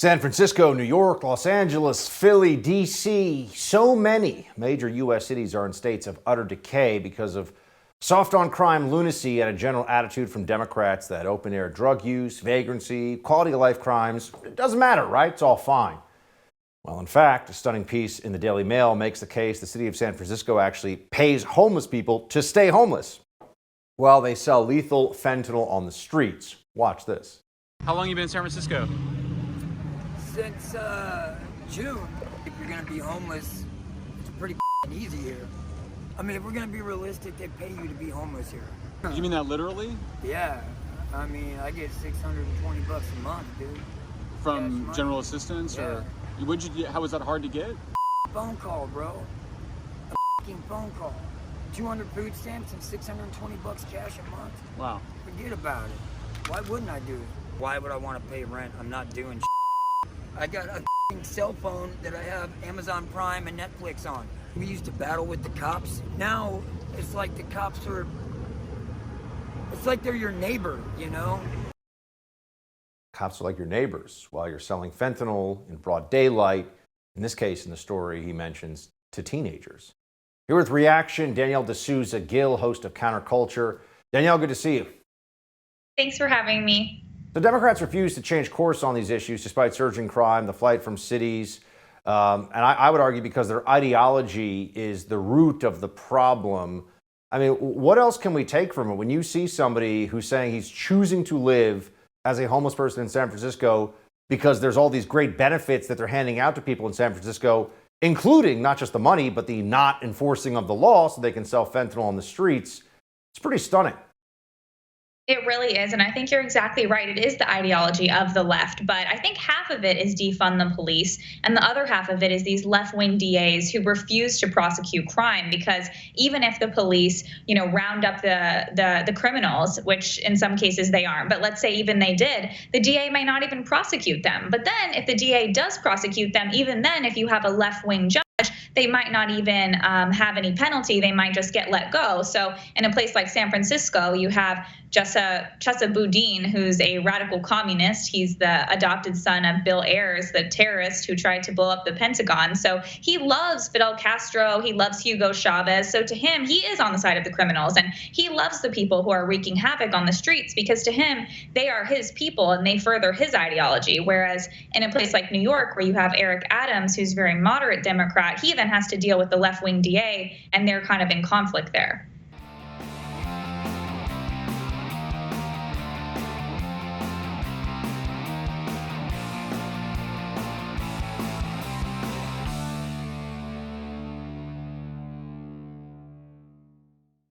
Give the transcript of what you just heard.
San Francisco, New York, Los Angeles, Philly, D.C. So many major U.S. cities are in states of utter decay because of soft on crime lunacy and a general attitude from Democrats that open air drug use, vagrancy, quality of life crimes, it doesn't matter, right? It's all fine. Well, in fact, a stunning piece in the Daily Mail makes the case the city of San Francisco actually pays homeless people to stay homeless while they sell lethal fentanyl on the streets. Watch this. How long you been in San Francisco? Since June. If you're gonna be homeless, it's pretty easy here. I mean, if we're gonna be realistic, they pay you to be homeless here. You mean that literally? Yeah. I mean, I get $620 a month, dude. From general assistance, yeah. or what'd you get? How was that hard to get? Phone call, bro. A fucking phone call. 200 food stamps and $620 cash a month. Wow. Forget about it. Why wouldn't I do it? Why would I want to pay rent? I'm not doing I got a cell phone that I have Amazon Prime and Netflix on. We used to battle with the cops. Now it's like the cops are, it's like they're your neighbor, you know? Cops are like your neighbors while you're selling fentanyl in broad daylight. In this case, in the story, he mentions to teenagers. Here with Reaction, Danielle D'Souza Gill, host of Counterculture. Danielle, good to see you. Thanks for having me. The Democrats refuse to change course on these issues despite surging crime, the flight from cities, and I would argue because their ideology is the root of the problem. I mean, what else can we take from it when you see somebody who's saying he's choosing to live as a homeless person in San Francisco because there's all these great benefits that they're handing out to people in San Francisco, including not just the money, but the not enforcing of the law so they can sell fentanyl on the streets? It's pretty stunning. It really is. And I think you're exactly right. It is the ideology of the left. But I think half of it is defund the police. And the other half of it is these left-wing DAs who refuse to prosecute crime, because even if the police, round up the criminals, which in some cases they aren't, but let's say even they did, the DA may not even prosecute them. But then if the DA does prosecute them, even then, if you have a left-wing judge, they might not even have any penalty. They might just get let go. So in a place like San Francisco, you have Chesa Boudin, who's a radical communist. He's the adopted son of Bill Ayers, the terrorist who tried to blow up the Pentagon. So he loves Fidel Castro. He loves Hugo Chavez. So to him, he is on the side of the criminals. And he loves the people who are wreaking havoc on the streets, because to him, they are his people and they further his ideology. Whereas in a place like New York, where you have Eric Adams, who's a very moderate Democrat, he then has to deal with the left-wing DA, and they're kind of in conflict there.